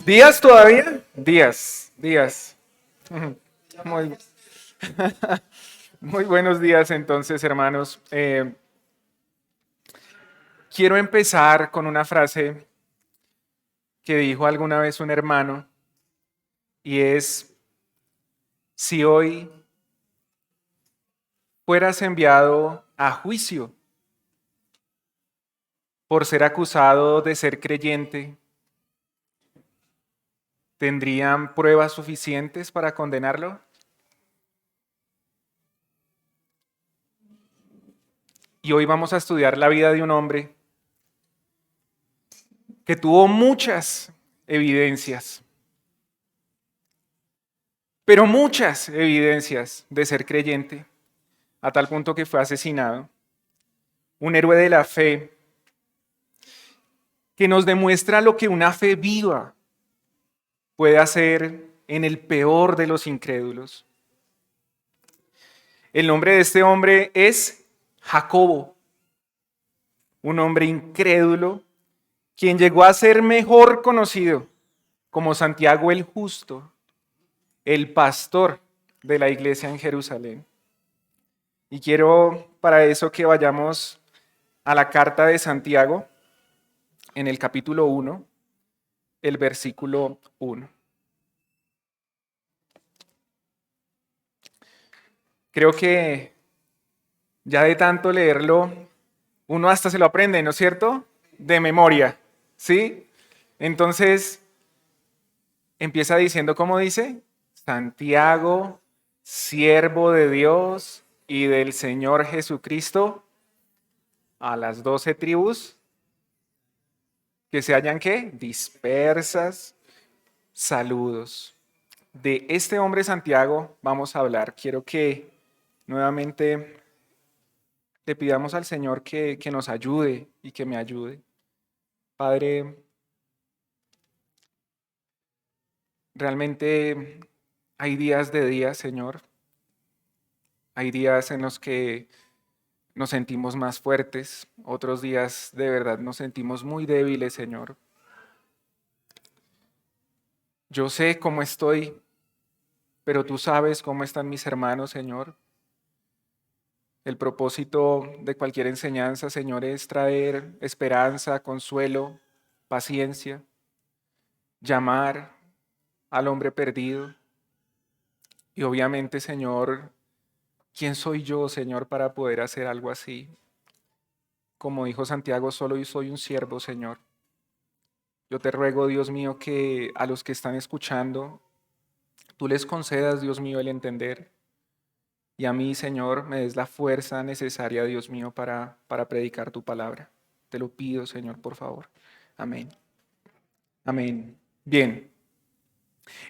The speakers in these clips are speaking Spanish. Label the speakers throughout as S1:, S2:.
S1: ¿Días todavía? Días. Muy, muy buenos días entonces, hermanos. Quiero empezar con una frase que dijo alguna vez un hermano y es, si hoy fueras enviado a juicio por ser acusado de ser creyente, ¿tendrían pruebas suficientes para condenarlo? Y hoy vamos a estudiar la vida de un hombre que tuvo muchas evidencias, pero muchas evidencias de ser creyente, a tal punto que fue asesinado. Un héroe de la fe que nos demuestra lo que una fe viva puede hacer en el peor de los incrédulos. El nombre de este hombre es Jacobo, un hombre incrédulo, quien llegó a ser mejor conocido como Santiago el Justo, el pastor de la iglesia en Jerusalén. Y quiero para eso que vayamos a la carta de Santiago, en el capítulo 1, el versículo 1. Creo que ya de tanto leerlo, uno hasta se lo aprende, ¿no es cierto? De memoria, ¿sí? Entonces, empieza diciendo, ¿cómo dice? Santiago, siervo de Dios y del Señor Jesucristo, a las 12 tribus que se hallan, ¿qué? Dispersas, saludos. De este hombre Santiago vamos a hablar. Quiero que nuevamente le pidamos al Señor que nos ayude y que me ayude. Padre, realmente hay días de días, Señor. Hay días en los que nos sentimos más fuertes, otros días de verdad nos sentimos muy débiles, Señor. Yo sé cómo estoy, pero tú sabes cómo están mis hermanos, Señor. El propósito de cualquier enseñanza, Señor, es traer esperanza, consuelo, paciencia, llamar al hombre perdido. Y obviamente, Señor, ¿quién soy yo, Señor, para poder hacer algo así? Como dijo Santiago, solo yo soy un siervo, Señor. Yo te ruego, Dios mío, que a los que están escuchando, tú les concedas, Dios mío, el entender. Y a mí, Señor, me des la fuerza necesaria, Dios mío, para predicar tu palabra. Te lo pido, Señor, por favor. Amén. Amén. Bien.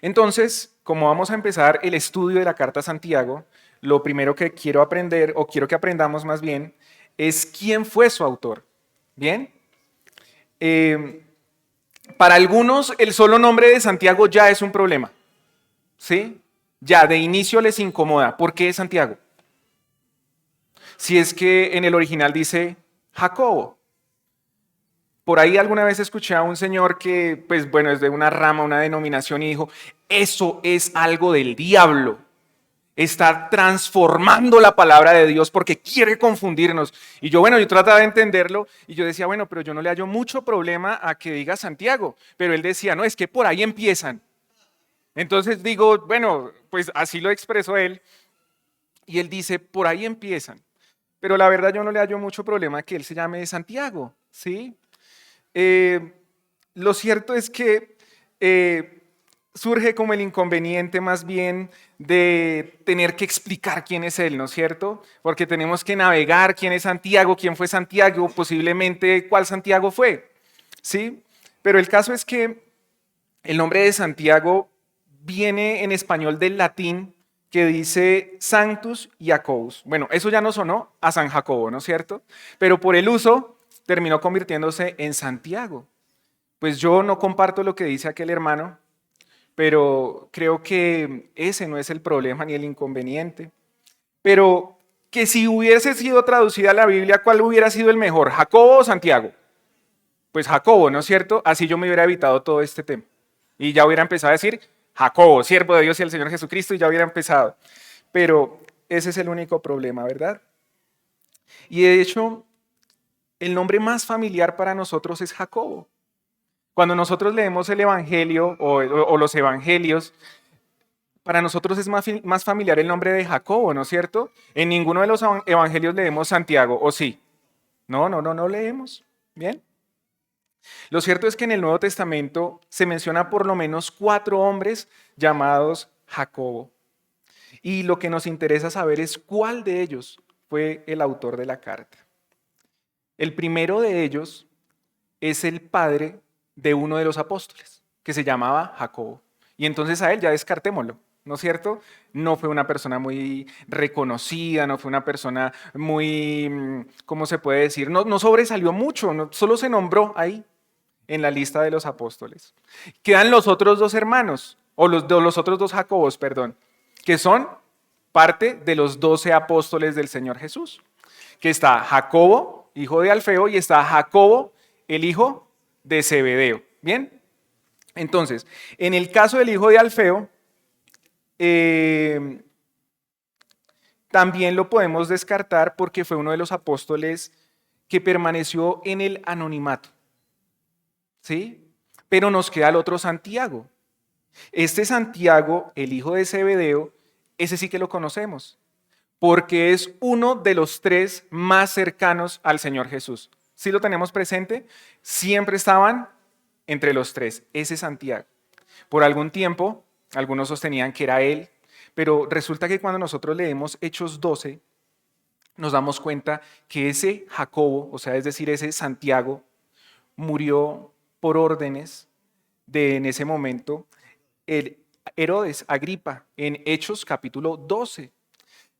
S1: Entonces, como vamos a empezar el estudio de la carta a Santiago, lo primero que quiero aprender, o quiero que aprendamos más bien, es quién fue su autor. ¿Bien? Para algunos, el solo nombre de Santiago ya es un problema. ¿Sí? Ya de inicio les incomoda. ¿Por qué Santiago? Si es que en el original dice Jacobo. Por ahí alguna vez escuché a un señor que, pues bueno, es de una rama, una denominación, y dijo, eso es algo del diablo. Está transformando la palabra de Dios porque quiere confundirnos. Y yo, bueno, yo trataba de entenderlo y yo decía, bueno, pero yo no le hallo mucho problema a que diga Santiago. Pero él decía, no, es que por ahí empiezan. Entonces digo, bueno, pues así lo expresó él. Y él dice, por ahí empiezan. Pero la verdad yo no le hallo mucho problema a que él se llame Santiago, ¿sí? Lo cierto es que surge como el inconveniente más bien de tener que explicar quién es él, ¿no es cierto? Porque tenemos que navegar quién es Santiago, quién fue Santiago, posiblemente cuál Santiago fue, ¿sí? Pero el caso es que el nombre de Santiago viene en español del latín que dice Sanctus Jacobus. Bueno, eso ya no sonó a San Jacobo, ¿no es cierto? Pero por el uso terminó convirtiéndose en Santiago. Pues yo no comparto lo que dice aquel hermano, pero creo que ese no es el problema ni el inconveniente. Pero que si hubiese sido traducida la Biblia, ¿cuál hubiera sido el mejor? ¿Jacobo o Santiago? Pues Jacobo, ¿no es cierto? Así yo me hubiera evitado todo este tema. Y ya hubiera empezado a decir Jacobo, siervo de Dios y el Señor Jesucristo, y ya hubiera empezado. Pero ese es el único problema, ¿verdad? Y de hecho, el nombre más familiar para nosotros es Jacobo. Cuando nosotros leemos el Evangelio o los Evangelios, para nosotros es más familiar el nombre de Jacobo, ¿no es cierto? En ninguno de los Evangelios leemos Santiago, ¿o sí? No leemos. Bien. Lo cierto es que en el Nuevo Testamento se menciona por lo menos 4 hombres llamados Jacobo. Y lo que nos interesa saber es cuál de ellos fue el autor de la carta. El primero de ellos es el padre de uno de los apóstoles, que se llamaba Jacobo. Y entonces a él ya descartémoslo, ¿no es cierto? No fue una persona muy reconocida, no fue una persona muy, ¿cómo se puede decir? No sobresalió mucho, solo se nombró ahí en la lista de los apóstoles. Quedan los otros 2 hermanos, o los otros 2 Jacobos, perdón, que son parte de los 12 apóstoles del Señor Jesús. Que está Jacobo, hijo de Alfeo, y está Jacobo, el hijo de Zebedeo. ¿Bien? Entonces, en el caso del hijo de Alfeo, también lo podemos descartar porque fue uno de los apóstoles que permaneció en el anonimato. ¿Sí? Pero nos queda el otro Santiago. Este Santiago, el hijo de Zebedeo, ese sí que lo conocemos, porque es uno de los 3 más cercanos al Señor Jesús. ¿Sí lo tenemos presente? Siempre estaban entre los 3, ese Santiago. Por algún tiempo, algunos sostenían que era él, pero resulta que cuando nosotros leemos Hechos 12, nos damos cuenta que ese Jacobo, o sea, es decir, ese Santiago, murió por órdenes de, en ese momento, el Herodes Agripa, en Hechos capítulo 12.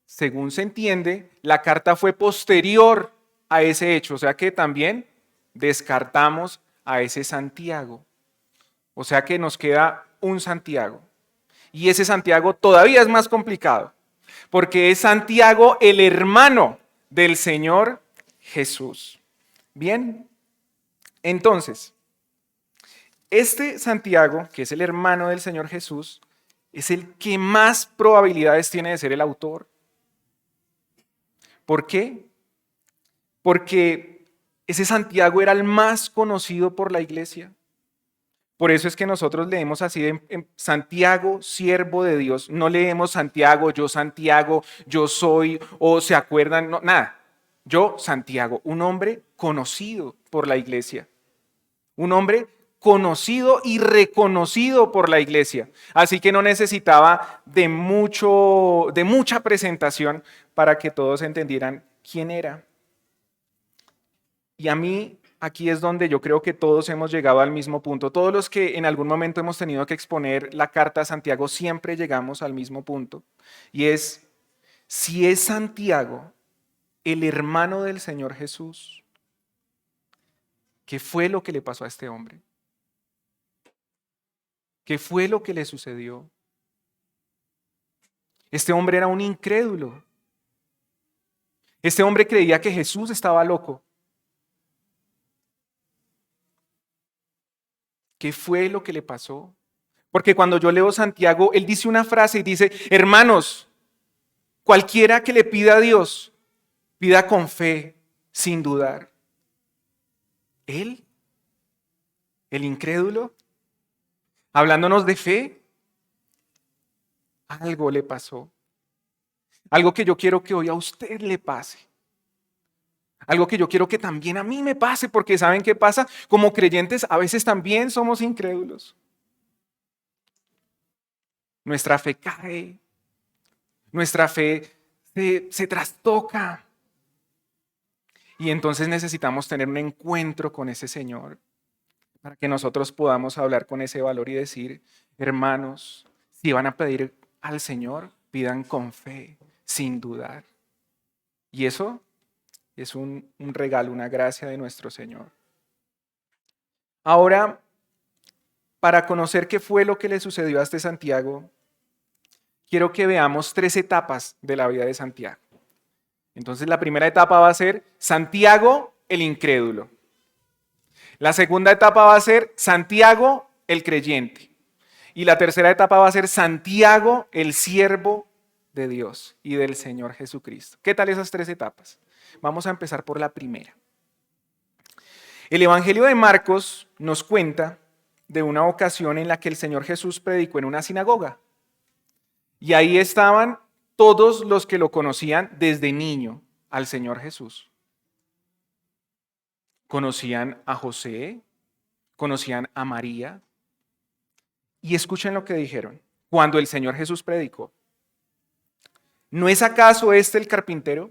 S1: Según se entiende, la carta fue posterior a ese hecho, o sea que también descartamos a ese Santiago. O sea que nos queda un Santiago. Y ese Santiago todavía es más complicado, porque es Santiago el hermano del Señor Jesús. Bien, entonces, este Santiago, que es el hermano del Señor Jesús, es el que más probabilidades tiene de ser el autor. ¿Por qué? Porque ese Santiago era el más conocido por la iglesia. Por eso es que nosotros leemos así en Santiago, siervo de Dios. No leemos Santiago, yo soy, o se acuerdan, no, nada. Yo, Santiago, un hombre conocido por la iglesia. Un hombre conocido y reconocido por la iglesia. Así que no necesitaba de mucha presentación para que todos entendieran quién era. Y a mí, aquí es donde yo creo que todos hemos llegado al mismo punto. Todos los que en algún momento hemos tenido que exponer la carta a Santiago, siempre llegamos al mismo punto. Y es, si es Santiago, el hermano del Señor Jesús, ¿qué fue lo que le pasó a este hombre? ¿Qué fue lo que le sucedió? Este hombre era un incrédulo. Este hombre creía que Jesús estaba loco. ¿Qué fue lo que le pasó? Porque cuando yo leo Santiago, él dice una frase y dice, hermanos, cualquiera que le pida a Dios, pida con fe, sin dudar. Él, el incrédulo, hablándonos de fe, algo le pasó. Algo que yo quiero que hoy a usted le pase. Algo que yo quiero que también a mí me pase, porque ¿saben qué pasa? Como creyentes a veces también somos incrédulos. Nuestra fe cae, nuestra fe se trastoca. Y entonces necesitamos tener un encuentro con ese Señor para que nosotros podamos hablar con ese valor y decir, hermanos, si van a pedir al Señor, pidan con fe, sin dudar. Y eso es un regalo, una gracia de nuestro Señor. Ahora, para conocer qué fue lo que le sucedió a este Santiago, quiero que veamos 3 etapas de la vida de Santiago. Entonces, la primera etapa va a ser Santiago el incrédulo. La segunda etapa va a ser Santiago el creyente. Y la tercera etapa va a ser Santiago, el siervo de Dios y del Señor Jesucristo. ¿Qué tal esas tres etapas? Vamos a empezar por la primera. El Evangelio de Marcos nos cuenta de una ocasión en la que el Señor Jesús predicó en una sinagoga. Y ahí estaban todos los que lo conocían desde niño al Señor Jesús. Conocían a José, conocían a María. Y escuchen lo que dijeron cuando el Señor Jesús predicó. ¿No es acaso este el carpintero?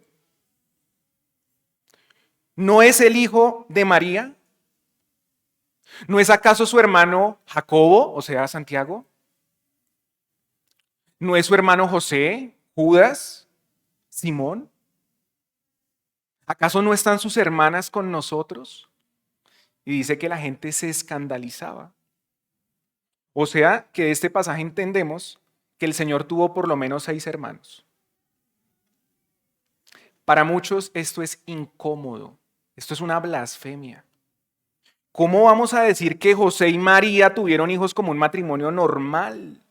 S1: ¿No es el hijo de María? ¿No es acaso su hermano Jacobo, o sea, Santiago? ¿No es su hermano José, Judas, Simón? ¿Acaso no están sus hermanas con nosotros? Y dice que la gente se escandalizaba. O sea, que de este pasaje entendemos que el Señor tuvo por lo menos 6 hermanos. Para muchos esto es incómodo, esto es una blasfemia. ¿Cómo vamos a decir que José y María tuvieron hijos como un matrimonio normal?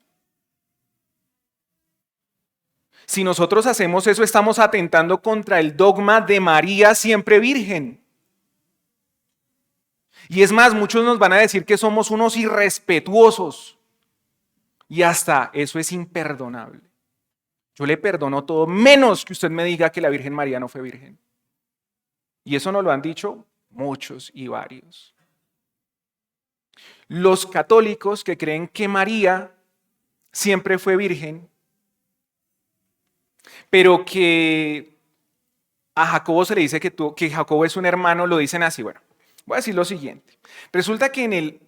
S1: Si nosotros hacemos eso, estamos atentando contra el dogma de María siempre virgen. Y es más, muchos nos van a decir que somos unos irrespetuosos. Y hasta eso es imperdonable. Yo le perdono todo, menos que usted me diga que la Virgen María no fue virgen. Y eso nos lo han dicho muchos y varios. Los católicos que creen que María siempre fue virgen, pero que a Jacobo se le dice que Jacobo es un hermano, lo dicen así. Bueno, voy a decir lo siguiente. Resulta que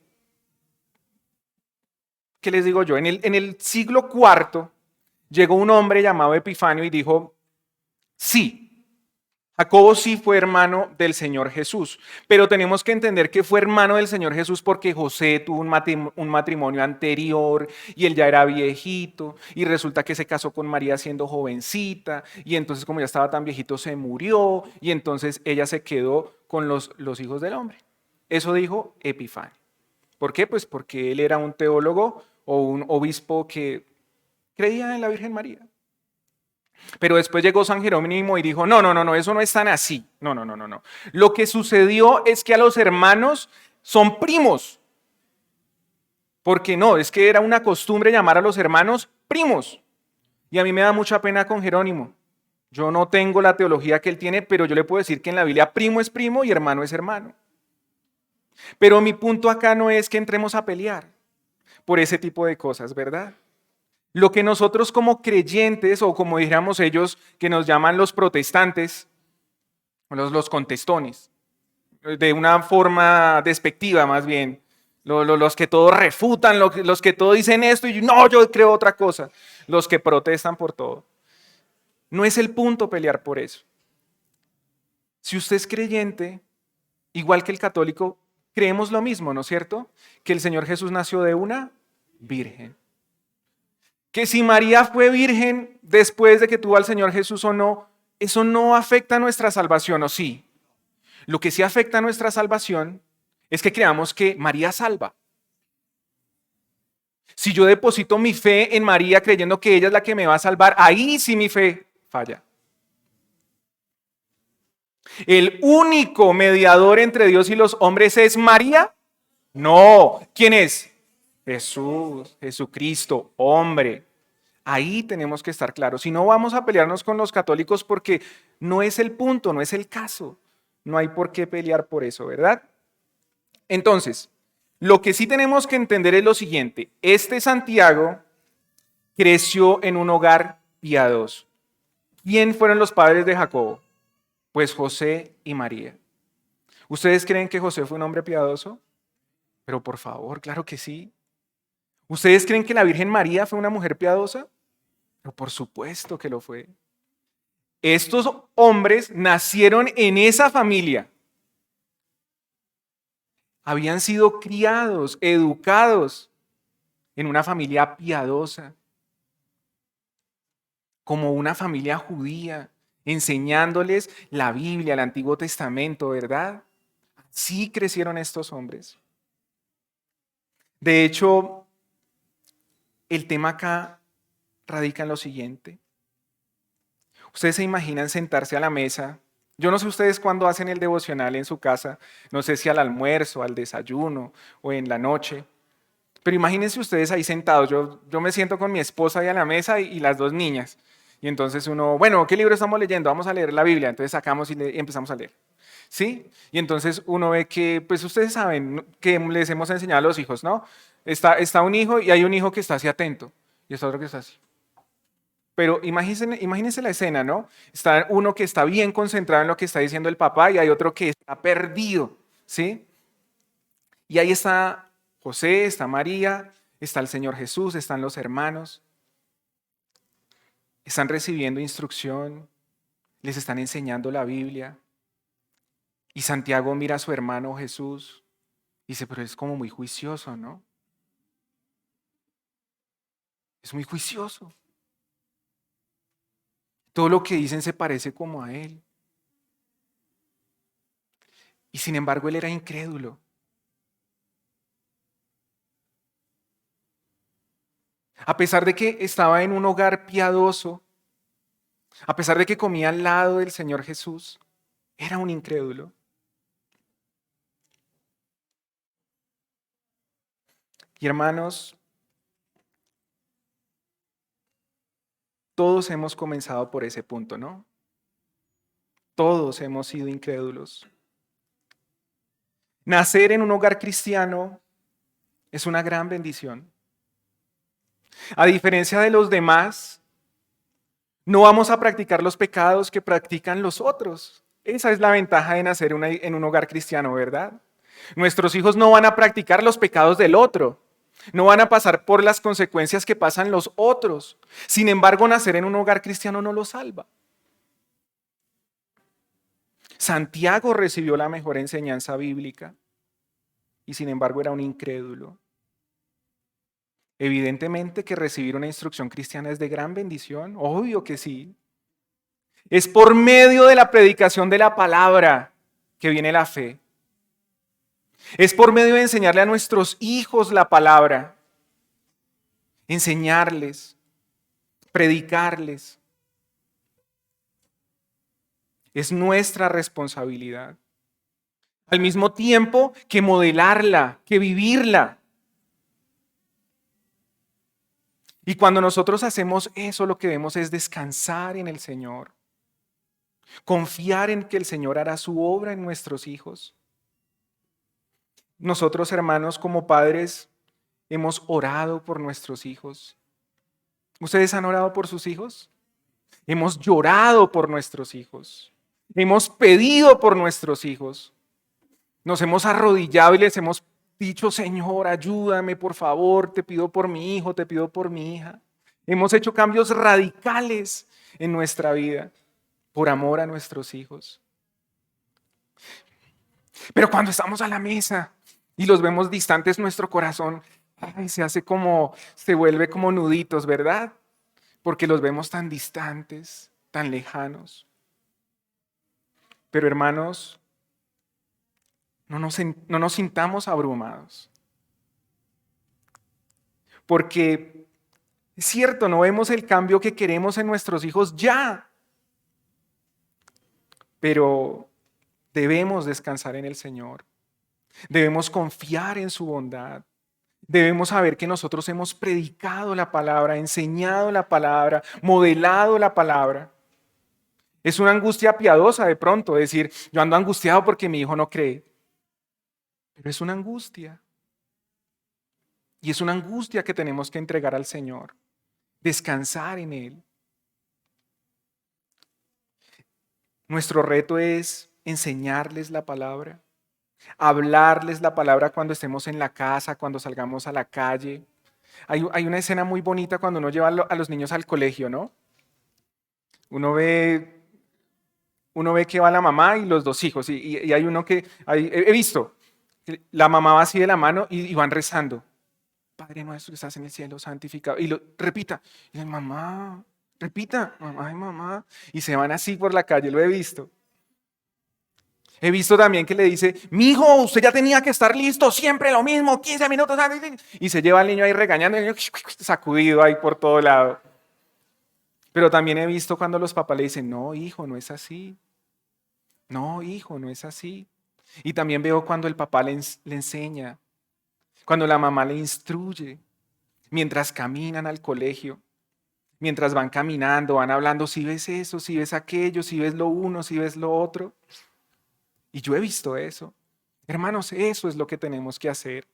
S1: ¿qué les digo yo? En el siglo IV llegó un hombre llamado Epifanio y dijo, sí, Jacobo sí fue hermano del Señor Jesús, pero tenemos que entender que fue hermano del Señor Jesús porque José tuvo un matrimonio anterior y él ya era viejito y resulta que se casó con María siendo jovencita y entonces como ya estaba tan viejito se murió y entonces ella se quedó con los hijos del hombre. Eso dijo Epifanio. ¿Por qué? Pues porque él era un teólogo o un obispo que creía en la Virgen María. Pero después llegó San Jerónimo y dijo, no, eso no es tan así. No. Lo que sucedió es que a los hermanos son primos. Porque no, es que era una costumbre llamar a los hermanos primos. Y a mí me da mucha pena con Jerónimo. Yo no tengo la teología que él tiene, pero yo le puedo decir que en la Biblia primo es primo y hermano es hermano. Pero mi punto acá no es que entremos a pelear por ese tipo de cosas, ¿verdad? Lo que nosotros como creyentes, o como dijéramos ellos, que nos llaman los protestantes, los contestones, de una forma despectiva más bien, los que todo refutan, los que todo dicen esto y no, yo creo otra cosa, los que protestan por todo. No es el punto pelear por eso. Si usted es creyente, igual que el católico, creemos lo mismo, ¿no es cierto? Que el Señor Jesús nació de una virgen. Que si María fue virgen después de que tuvo al Señor Jesús o no, eso no afecta a nuestra salvación, ¿o sí? Lo que sí afecta a nuestra salvación es que creamos que María salva. Si yo deposito mi fe en María creyendo que ella es la que me va a salvar, ahí sí mi fe falla. ¿El único mediador entre Dios y los hombres es María? No. ¿Quién es? Jesús, Jesucristo, hombre. Ahí tenemos que estar claros. Si no, vamos a pelearnos con los católicos porque no es el punto, no es el caso. No hay por qué pelear por eso, ¿verdad? Entonces, lo que sí tenemos que entender es lo siguiente. Este Santiago creció en un hogar piadoso. ¿Quién fueron los padres de Jacobo? Pues José y María. ¿Ustedes creen que José fue un hombre piadoso? Pero por favor, claro que sí. ¿Ustedes creen que la Virgen María fue una mujer piadosa? Pero por supuesto que lo fue. Estos hombres nacieron en esa familia. Habían sido criados, educados en una familia piadosa, como una familia judía, enseñándoles la Biblia, el Antiguo Testamento, ¿verdad? Así crecieron estos hombres. De hecho, el tema acá radica en lo siguiente. Ustedes se imaginan sentarse a la mesa. Yo no sé ustedes cuándo hacen el devocional en su casa, no sé si al almuerzo, al desayuno o en la noche, pero imagínense ustedes ahí sentados. Yo me siento con mi esposa ahí a la mesa y las dos niñas. Y entonces uno, bueno, ¿qué libro estamos leyendo? Vamos a leer la Biblia. Entonces sacamos y empezamos a leer. ¿Sí? Y entonces uno ve que, pues ustedes saben que les hemos enseñado a los hijos, ¿no? Está un hijo y hay un hijo que está así atento y está otro que está así. Pero imagínense la escena, ¿no? Está uno que está bien concentrado en lo que está diciendo el papá y hay otro que está perdido, ¿sí? Y ahí está José, está María, está el Señor Jesús, están los hermanos, están recibiendo instrucción, les están enseñando la Biblia. Y Santiago mira a su hermano Jesús y dice, pero es como muy juicioso, ¿no? Es muy juicioso. Todo lo que dicen se parece como a él. Y sin embargo, él era incrédulo. A pesar de que estaba en un hogar piadoso, a pesar de que comía al lado del Señor Jesús, era un incrédulo. Y hermanos, todos hemos comenzado por ese punto, ¿no? Todos hemos sido incrédulos. Nacer en un hogar cristiano es una gran bendición. A diferencia de los demás, no vamos a practicar los pecados que practican los otros. Esa es la ventaja de nacer en un hogar cristiano, ¿verdad? Nuestros hijos no van a practicar los pecados del otro. No van a pasar por las consecuencias que pasan los otros. Sin embargo, nacer en un hogar cristiano no los salva. Santiago recibió la mejor enseñanza bíblica y sin embargo era un incrédulo. Evidentemente que recibir una instrucción cristiana es de gran bendición, obvio que sí. Es por medio de la predicación de la palabra que viene la fe. Es por medio de enseñarle a nuestros hijos la palabra, enseñarles, predicarles. Es nuestra responsabilidad. Al mismo tiempo que modelarla, que vivirla. Y cuando nosotros hacemos eso, lo que debemos es descansar en el Señor. Confiar en que el Señor hará su obra en nuestros hijos. Nosotros, hermanos, como padres, hemos orado por nuestros hijos. ¿Ustedes han orado por sus hijos? Hemos llorado por nuestros hijos. Hemos pedido por nuestros hijos. Nos hemos arrodillado y les hemos dicho, Señor, ayúdame, por favor, te pido por mi hijo, te pido por mi hija. Hemos hecho cambios radicales en nuestra vida por amor a nuestros hijos. Pero cuando estamos a la mesa y los vemos distantes, nuestro corazón se vuelve como nuditos, ¿verdad? Porque los vemos tan distantes, tan lejanos. Pero hermanos, no nos sintamos abrumados. Porque es cierto, no vemos el cambio que queremos en nuestros hijos ya. Pero debemos descansar en el Señor. Debemos confiar en su bondad. Debemos saber que nosotros hemos predicado la palabra, enseñado la palabra, modelado la palabra. Es una angustia piadosa de pronto decir, yo ando angustiado porque mi hijo no cree. Pero es una angustia. Y es una angustia que tenemos que entregar al Señor. Descansar en Él. Nuestro reto es enseñarles la palabra. Hablarles la palabra cuando estemos en la casa, cuando salgamos a la calle. Hay una escena muy bonita cuando uno lleva a los niños al colegio, ¿no? Uno ve que va la mamá y los dos hijos, y hay uno que, he visto, la mamá va así de la mano y van rezando. Padre nuestro que estás en el cielo, santificado. Y repita, y la mamá, repita, mamá y mamá. Y se van así por la calle, lo he visto. He visto también que le dice, mijo, usted ya tenía que estar listo, siempre lo mismo, 15 minutos antes. Y se lleva al niño ahí regañando, el niño sacudido ahí por todo lado. Pero también he visto cuando los papás le dicen, no, hijo, no es así. No, hijo, no es así. Y también veo cuando el papá le enseña, cuando la mamá le instruye, mientras caminan al colegio, mientras van caminando, van hablando, si ves eso, si ves aquello, si ves lo uno, si ves lo otro. Y yo he visto eso. Hermanos, eso es lo que tenemos que hacer.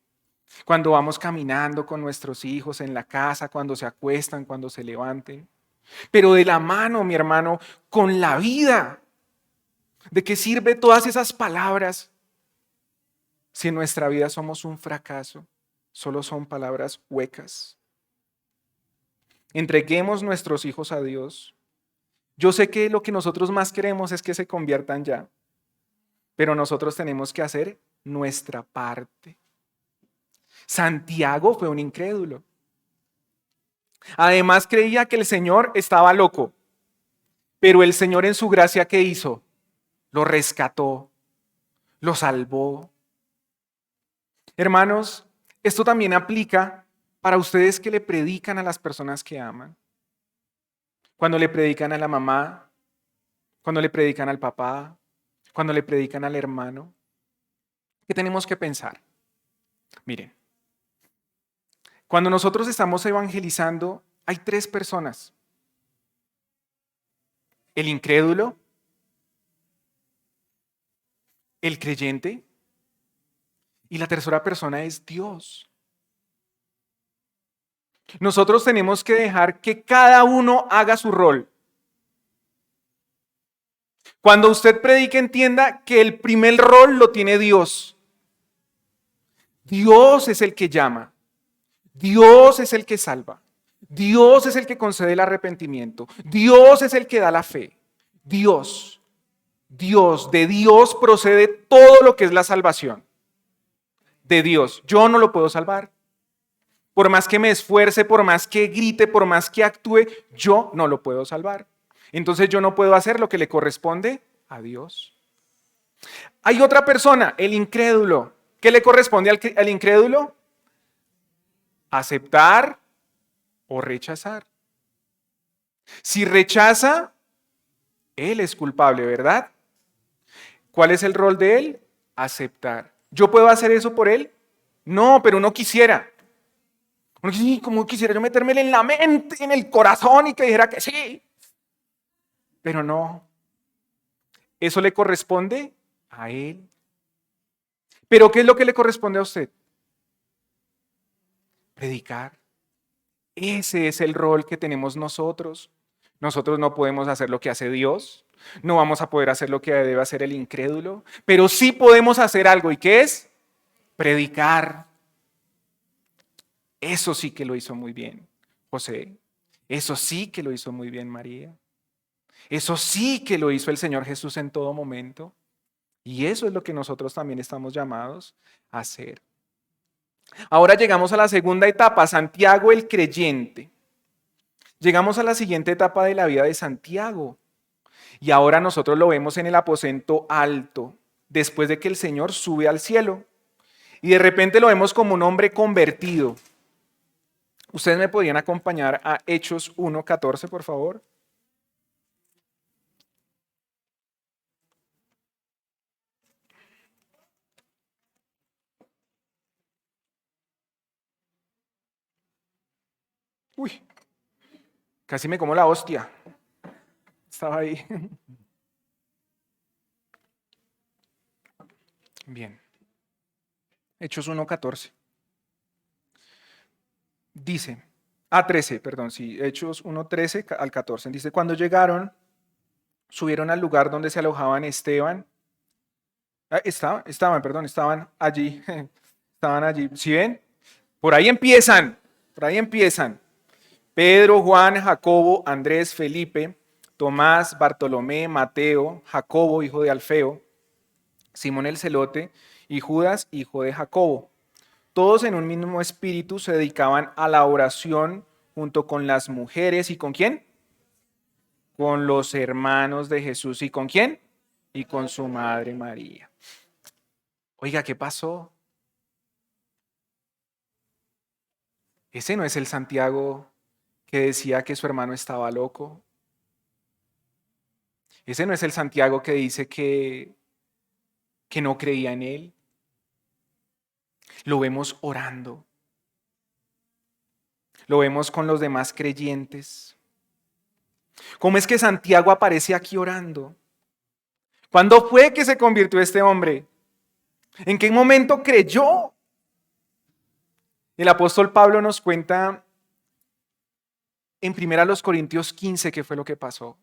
S1: Cuando vamos caminando con nuestros hijos en la casa, cuando se acuestan, cuando se levanten. Pero de la mano, mi hermano, con la vida. ¿De qué sirve todas esas palabras si en nuestra vida somos un fracaso? Solo son palabras huecas. Entreguemos nuestros hijos a Dios. Yo sé que lo que nosotros más queremos es que se conviertan ya, pero nosotros tenemos que hacer nuestra parte. Santiago fue un incrédulo. Además creía que el Señor estaba loco, pero el Señor en su gracia, ¿qué hizo? Lo rescató, lo salvó. Hermanos, esto también aplica para ustedes que le predican a las personas que aman. Cuando le predican a la mamá, cuando le predican al papá, cuando le predican al hermano. ¿Qué tenemos que pensar? Miren, cuando nosotros estamos evangelizando, hay 3 personas. El incrédulo, el creyente y la tercera persona es Dios. Nosotros tenemos que dejar que cada uno haga su rol. Cuando usted predique, entienda que el primer rol lo tiene Dios. Dios es el que llama. Dios es el que salva. Dios es el que concede el arrepentimiento. Dios es el que da la fe. Dios, de Dios procede todo lo que es la salvación. De Dios. Yo no lo puedo salvar. Por más que me esfuerce, por más que grite, por más que actúe, yo no lo puedo salvar. Entonces yo no puedo hacer lo que le corresponde a Dios. Hay otra persona, el incrédulo. ¿Qué le corresponde al incrédulo? Aceptar o rechazar. Si rechaza, él es culpable, ¿verdad? ¿Cuál es el rol de él? Aceptar. ¿Yo puedo hacer eso por él? No, pero uno quisiera. Uno dice, ¿cómo quisiera yo metérmele en la mente, en el corazón y que dijera que sí? Pero no. Eso le corresponde a él. ¿Pero qué es lo que le corresponde a usted? Predicar. Ese es el rol que tenemos nosotros. Nosotros no podemos hacer lo que hace Dios. No vamos a poder hacer lo que debe hacer el incrédulo. Pero sí podemos hacer algo. ¿Y qué es? Predicar. Eso sí que lo hizo muy bien José. Eso sí que lo hizo muy bien María. Eso sí que lo hizo el Señor Jesús en todo momento. Y eso es lo que nosotros también estamos llamados a hacer. Ahora llegamos a la segunda etapa, Santiago el creyente. Llegamos a la siguiente etapa de la vida de Santiago. Y ahora nosotros lo vemos en el aposento alto, después de que el Señor sube al cielo. Y de repente lo vemos como un hombre convertido. ¿Ustedes me podrían acompañar a Hechos 1:14, por favor? Uy, casi me como la hostia. Estaba ahí. Bien. Hechos 1:14. Dice, 13, perdón, sí, Hechos 1:13 al 14. Dice, cuando llegaron, subieron al lugar donde se alojaban Esteban. Estaban allí. Estaban allí. ¿Sí ven? Por ahí empiezan. Pedro, Juan, Jacobo, Andrés, Felipe, Tomás, Bartolomé, Mateo, Jacobo, hijo de Alfeo, Simón el Celote y Judas, hijo de Jacobo. Todos en un mismo espíritu se dedicaban a la oración junto con las mujeres. ¿Y con quién? Con los hermanos de Jesús. ¿Y con quién? y con su madre María. Oiga, ¿qué pasó? Ese no es el Santiago que decía que su hermano estaba loco. Ese no es el Santiago que dice que no creía en él. Lo vemos orando. Lo vemos con los demás creyentes. ¿Cómo es que Santiago aparece aquí orando? ¿Cuándo fue que se convirtió este hombre? ¿En qué momento creyó? El apóstol Pablo nos cuenta en 1 Corintios 15 qué fue lo que pasó.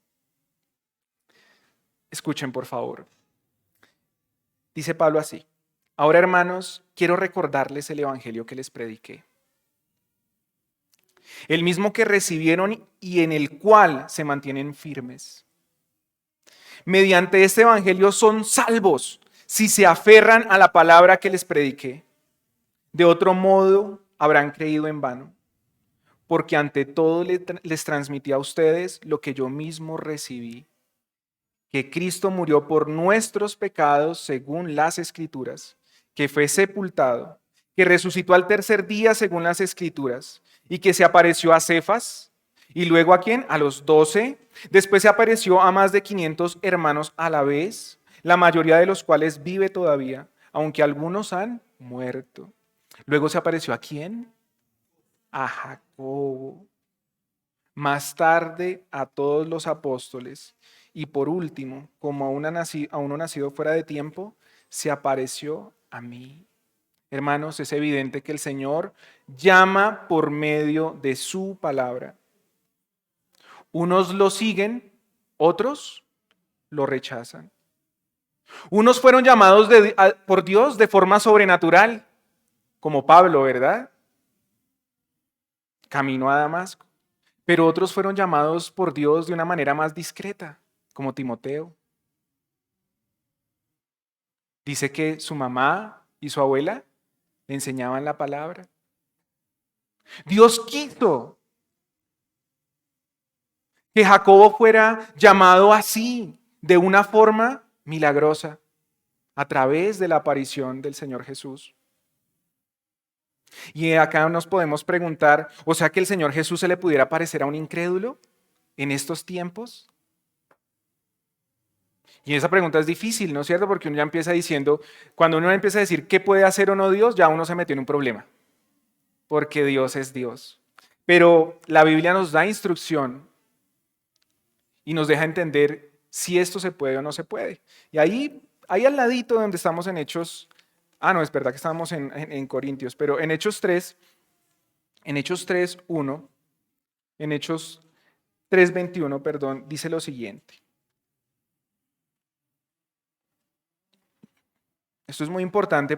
S1: Escuchen, por favor. Dice Pablo así: ahora, hermanos, quiero recordarles el evangelio que les prediqué. El mismo que recibieron y en el cual se mantienen firmes. Mediante este evangelio son salvos si se aferran a la palabra que les prediqué. De otro modo, habrán creído en vano, porque ante todo les transmití a ustedes lo que yo mismo recibí, que Cristo murió por nuestros pecados según las Escrituras, que fue sepultado, que resucitó al tercer día según las Escrituras, y que se apareció a Cefas, y luego ¿a quién? A los 12. Después se apareció a más de 500 hermanos a la vez, la mayoría de los cuales vive todavía, aunque algunos han muerto. Luego se apareció ¿a quién? A Jacobo. Más tarde a todos los apóstoles. Y por último, como a uno nacido fuera de tiempo, se apareció a mí. Hermanos, es evidente que el Señor llama por medio de su palabra. Unos lo siguen, otros lo rechazan. Unos fueron llamados por Dios de forma sobrenatural, como Pablo, ¿verdad? Camino a Damasco. Pero otros fueron llamados por Dios de una manera más discreta, como Timoteo. Dice que su mamá y su abuela le enseñaban la palabra. Dios quiso que Jacobo fuera llamado así, de una forma milagrosa, a través de la aparición del Señor Jesús. Y acá nos podemos preguntar, o sea que el Señor Jesús se le pudiera parecer a un incrédulo en estos tiempos. Y esa pregunta es difícil, ¿no es cierto? Porque uno ya empieza diciendo, cuando uno empieza a decir qué puede hacer o no Dios, ya uno se metió en un problema, porque Dios es Dios. Pero la Biblia nos da instrucción y nos deja entender si esto se puede o no se puede. Y ahí al ladito donde estamos en Hechos, no, es verdad que estamos en Corintios, pero en Hechos 3, en Hechos 3:1, en Hechos 3:21, perdón, dice lo siguiente. Esto es muy importante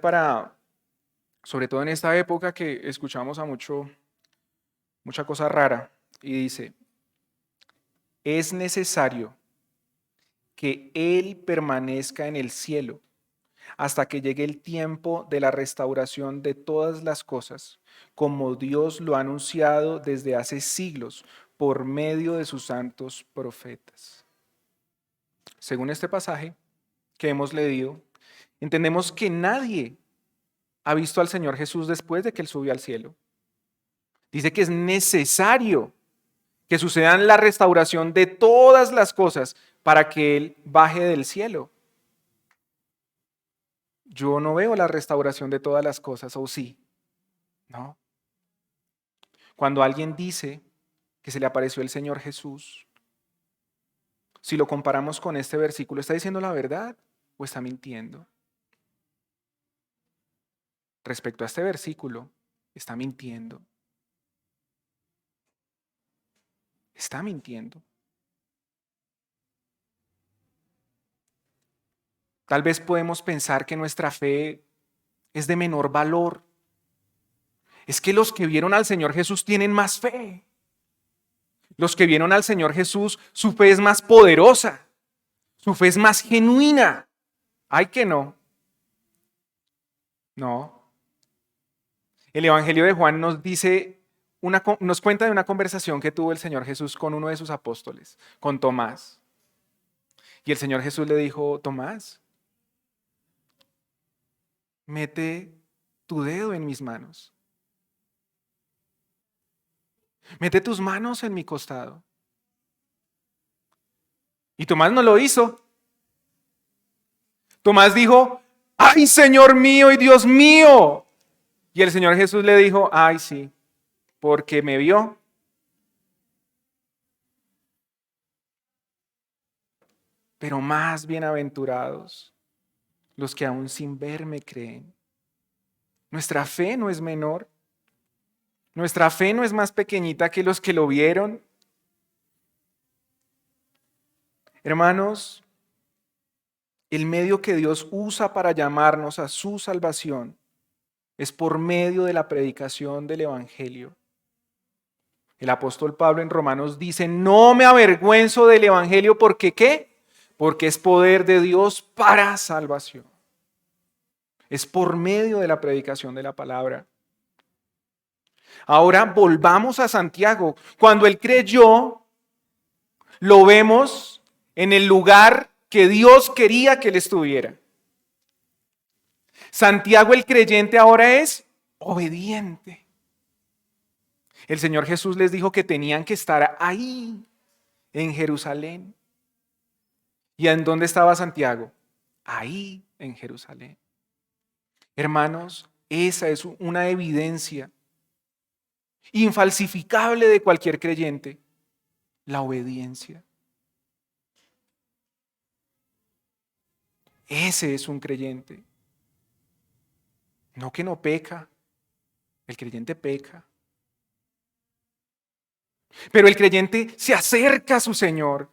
S1: sobre todo en esta época que escuchamos a mucha cosa rara. Y dice, es necesario que Él permanezca en el cielo hasta que llegue el tiempo de la restauración de todas las cosas, como Dios lo ha anunciado desde hace siglos por medio de sus santos profetas. Según este pasaje que hemos leído, entendemos que nadie ha visto al Señor Jesús después de que Él subió al cielo. Dice que es necesario que suceda la restauración de todas las cosas para que Él baje del cielo. Yo no veo la restauración de todas las cosas, ¿o sí? No. Cuando alguien dice que se le apareció el Señor Jesús, si lo comparamos con este versículo, ¿está diciendo la verdad o está mintiendo? Respecto a este versículo, está mintiendo. Está mintiendo. Tal vez podemos pensar que nuestra fe es de menor valor. Es que los que vieron al Señor Jesús tienen más fe. Los que vieron al Señor Jesús, su fe es más poderosa. Su fe es más genuina. Ay, que no. No. El Evangelio de Juan nos dice, nos cuenta de una conversación que tuvo el Señor Jesús con uno de sus apóstoles, con Tomás. Y el Señor Jesús le dijo, Tomás, mete tu dedo en mis manos. Mete tus manos en mi costado. Y Tomás no lo hizo. Tomás dijo, ¡ay, Señor mío y Dios mío! Y el Señor Jesús le dijo, ¡ay, sí! Porque me vio. Pero más bienaventurados los que aún sin verme creen. Nuestra fe no es menor. Nuestra fe no es más pequeñita que los que lo vieron. Hermanos, el medio que Dios usa para llamarnos a su salvación es por medio de la predicación del Evangelio. El apóstol Pablo en Romanos dice, no me avergüenzo del Evangelio porque ¿qué? Porque es poder de Dios para salvación. Es por medio de la predicación de la palabra. Ahora volvamos a Santiago. Cuando él creyó, lo vemos en el lugar que Dios quería que él estuviera. Santiago el creyente ahora es obediente. El Señor Jesús les dijo que tenían que estar ahí, en Jerusalén. ¿Y en dónde estaba Santiago? Ahí, en Jerusalén. Hermanos, esa es una evidencia infalsificable de cualquier creyente, la obediencia. Ese es un creyente. No que no peca, el creyente peca. Pero el creyente se acerca a su Señor.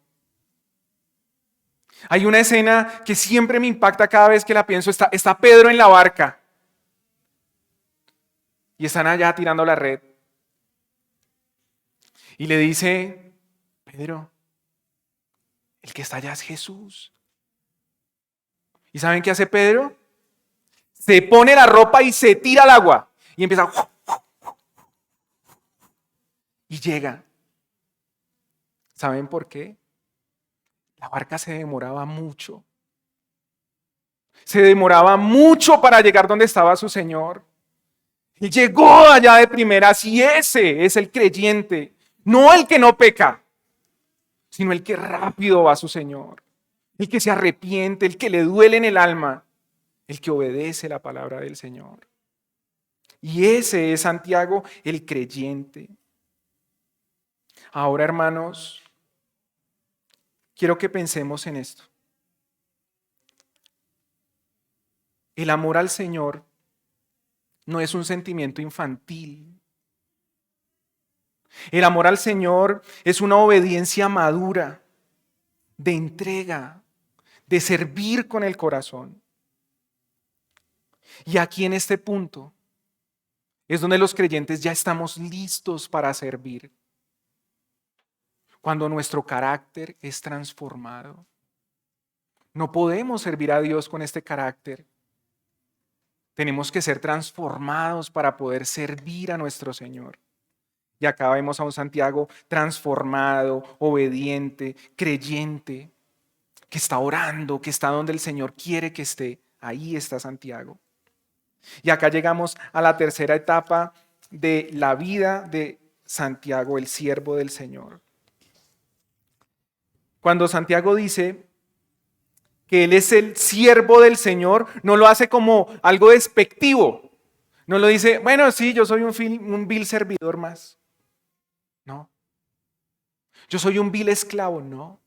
S1: Hay una escena que siempre me impacta cada vez que la pienso. Está Pedro en la barca y están allá tirando la red. Y le dice, Pedro, el que está allá es Jesús. ¿Y saben qué hace Pedro? Se pone la ropa y se tira al agua. Y empieza. Y llega. ¿Saben por qué? La barca se demoraba mucho. Se demoraba mucho para llegar donde estaba su Señor. Y llegó allá de primeras y ese es el creyente. No el que no peca, sino el que rápido va a su Señor. El que se arrepiente, el que le duele en el alma, el que obedece la palabra del Señor. Y ese es Santiago, el creyente. Ahora, hermanos, quiero que pensemos en esto. El amor al Señor no es un sentimiento infantil. El amor al Señor es una obediencia madura, de entrega, de servir con el corazón. Y aquí en este punto es donde los creyentes ya estamos listos para servir. Cuando nuestro carácter es transformado. No podemos servir a Dios con este carácter. Tenemos que ser transformados para poder servir a nuestro Señor. Y acá vemos a un Santiago transformado, obediente, creyente, que está orando, que está donde el Señor quiere que esté. Ahí está Santiago. Y acá llegamos a la tercera etapa de la vida de Santiago, el siervo del Señor. Cuando Santiago dice que él es el siervo del Señor, no lo hace como algo despectivo. No lo dice, bueno, sí, yo soy un vil servidor más. No. Yo soy un vil esclavo, no.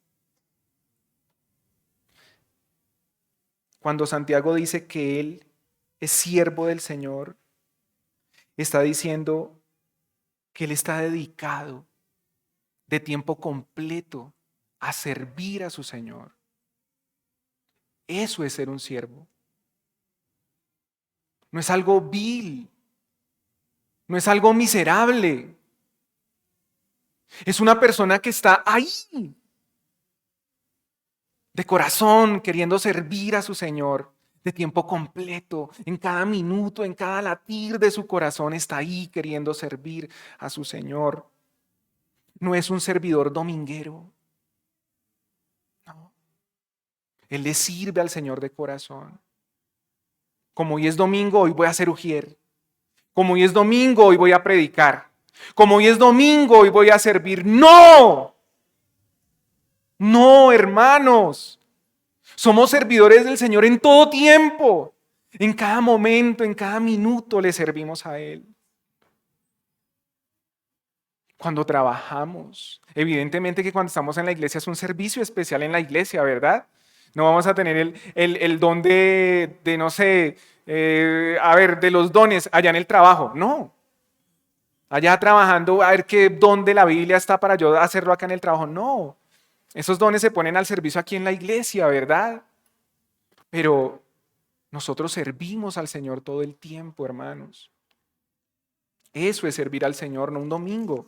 S1: Cuando Santiago dice que él es siervo del Señor, está diciendo que él está dedicado de tiempo completo a servir a su Señor. Eso es ser un siervo. No es algo vil, no es algo miserable. Es una persona que está ahí, de corazón, queriendo servir a su Señor de tiempo completo. En cada minuto, en cada latir de su corazón está ahí queriendo servir a su Señor. No es un servidor dominguero. No. Él le sirve al Señor de corazón. Como hoy es domingo, hoy voy a hacer ujier. Como hoy es domingo, hoy voy a predicar. Como hoy es domingo, hoy voy a servir. ¡No! No, hermanos. Somos servidores del Señor en todo tiempo. En cada momento, en cada minuto le servimos a Él. Cuando trabajamos, evidentemente que cuando estamos en la iglesia es un servicio especial en la iglesia, ¿verdad? No vamos a tener el don de no sé, de los dones allá en el trabajo. No. Allá trabajando, a ver qué don de la Biblia está para yo hacerlo acá en el trabajo. No. Esos dones se ponen al servicio aquí en la iglesia, ¿verdad? Pero nosotros servimos al Señor todo el tiempo, hermanos. Eso es servir al Señor, no un domingo.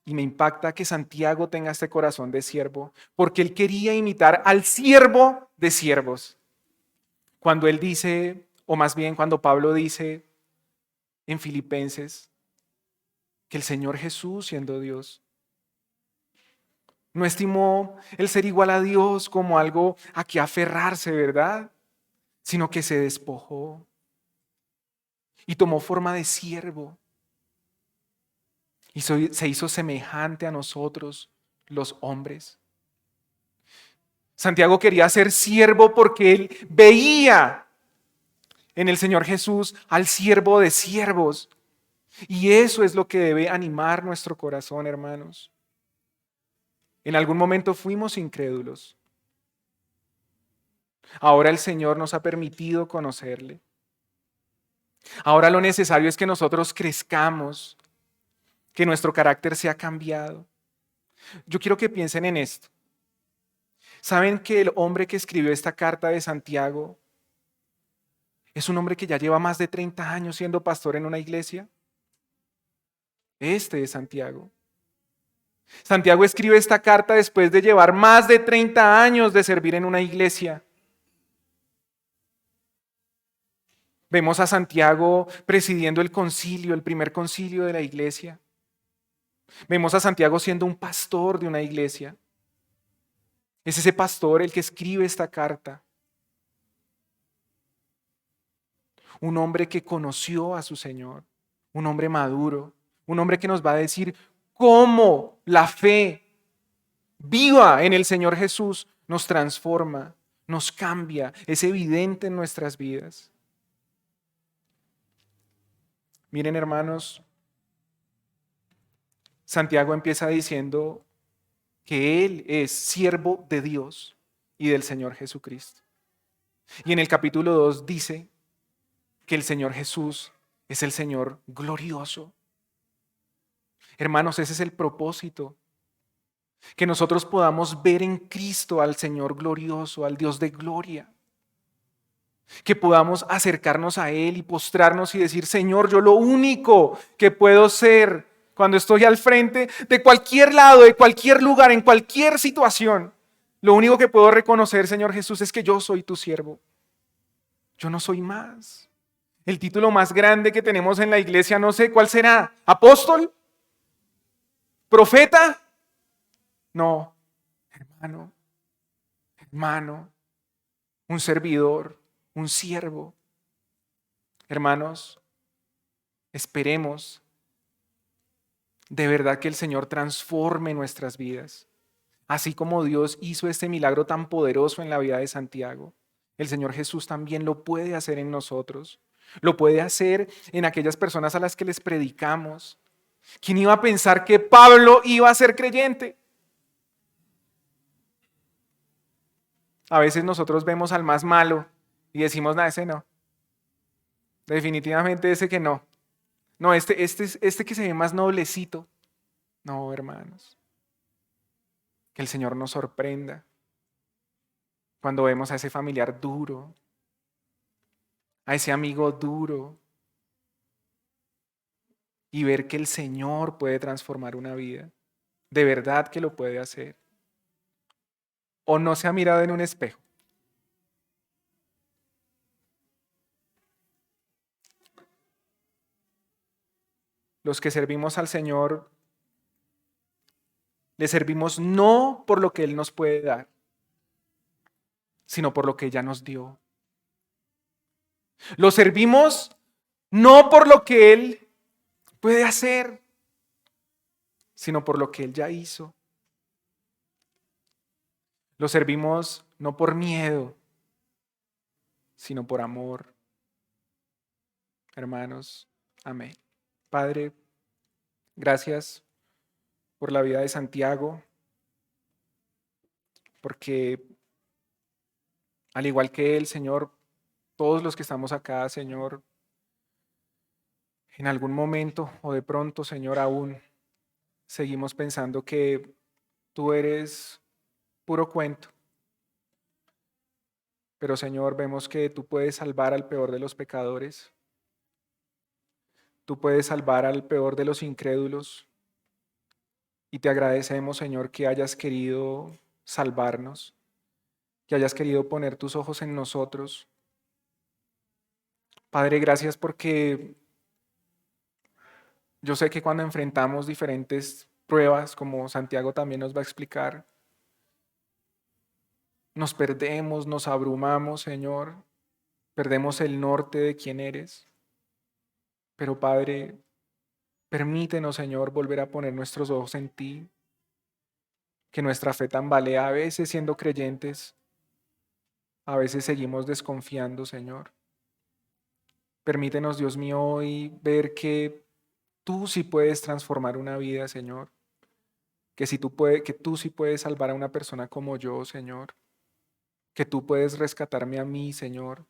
S1: Y me impacta que Santiago tenga este corazón de siervo, porque él quería imitar al siervo de siervos. Cuando él dice, o más bien cuando Pablo dice en Filipenses, que el Señor Jesús, siendo Dios, no estimó el ser igual a Dios como algo a que aferrarse, ¿verdad? Sino que se despojó y tomó forma de siervo y se hizo semejante a nosotros, los hombres. Santiago quería ser siervo porque él veía en el Señor Jesús al siervo de siervos. Y eso es lo que debe animar nuestro corazón, hermanos. En algún momento fuimos incrédulos. Ahora el Señor nos ha permitido conocerle. Ahora lo necesario es que nosotros crezcamos, que nuestro carácter sea cambiado. Yo quiero que piensen en esto. ¿Saben que el hombre que escribió esta carta de Santiago es un hombre que ya lleva más de 30 años siendo pastor en una iglesia? Este es Santiago. Santiago escribe esta carta después de llevar más de 30 años de servir en una iglesia. Vemos a Santiago presidiendo el concilio, el primer concilio de la iglesia. Vemos a Santiago siendo un pastor de una iglesia. Es ese pastor el que escribe esta carta. Un hombre que conoció a su Señor, un hombre maduro, un hombre que nos va a decir cómo la fe viva en el Señor Jesús nos transforma, nos cambia, es evidente en nuestras vidas. Miren, hermanos, Santiago empieza diciendo que él es siervo de Dios y del Señor Jesucristo. Y en el capítulo 2 dice que el Señor Jesús es el Señor glorioso. Hermanos, ese es el propósito. Que nosotros podamos ver en Cristo al Señor glorioso, al Dios de gloria. Que podamos acercarnos a Él y postrarnos y decir, Señor, yo lo único que puedo ser cuando estoy al frente de cualquier lado, de cualquier lugar, en cualquier situación, lo único que puedo reconocer, Señor Jesús, es que yo soy tu siervo. Yo no soy más. El título más grande que tenemos en la iglesia, no sé cuál será. ¿Apóstol? ¿Profeta? No, hermano, un servidor, un siervo. Hermanos, esperemos de verdad que el Señor transforme nuestras vidas. Así como Dios hizo este milagro tan poderoso en la vida de Santiago, el Señor Jesús también lo puede hacer en nosotros. Lo puede hacer en aquellas personas a las que les predicamos. ¿Quién iba a pensar que Pablo iba a ser creyente? A veces nosotros vemos al más malo y decimos, nada, ese no. Definitivamente ese que no. No, este que se ve más noblecito. No, hermanos. Que el Señor nos sorprenda cuando vemos a ese familiar duro, a ese amigo duro, y ver que el Señor puede transformar una vida. De verdad que lo puede hacer. O no se ha mirado en un espejo. Los que servimos al Señor Le servimos no por lo que Él nos puede dar, sino por lo que ya nos dio. Lo servimos no por lo que Él puede hacer, sino por lo que Él ya hizo. Lo servimos no por miedo, sino por amor. Hermanos, amén. Padre, gracias por la vida de Santiago, porque al igual que él, Señor, todos los que estamos acá, Señor, en algún momento o de pronto, Señor, aún seguimos pensando que tú eres puro cuento. Pero, Señor, vemos que tú puedes salvar al peor de los pecadores. Tú puedes salvar al peor de los incrédulos. Y te agradecemos, Señor, que hayas querido salvarnos, que hayas querido poner tus ojos en nosotros. Padre, gracias porque yo sé que cuando enfrentamos diferentes pruebas, como Santiago también nos va a explicar, nos perdemos, nos abrumamos, Señor, perdemos el norte de quién eres. Pero Padre, permítenos, Señor, volver a poner nuestros ojos en ti, que nuestra fe tambalea a veces siendo creyentes, a veces seguimos desconfiando, Señor. Permítenos, Dios mío, hoy ver que tú sí puedes transformar una vida, Señor, que tú sí puedes salvar a una persona como yo, Señor, que tú puedes rescatarme a mí, Señor,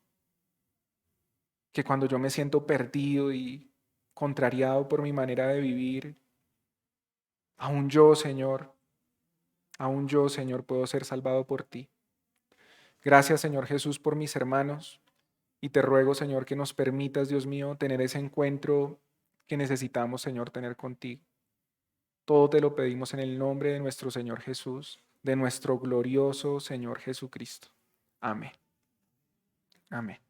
S1: que cuando yo me siento perdido y contrariado por mi manera de vivir, aún yo, Señor, aún yo, Señor, puedo ser salvado por ti. Gracias, Señor Jesús, por mis hermanos, y te ruego, Señor, que nos permitas, Dios mío, tener ese encuentro que necesitamos, Señor, tener contigo. Todo te lo pedimos en el nombre de nuestro Señor Jesús, de nuestro glorioso Señor Jesucristo. Amén. Amén.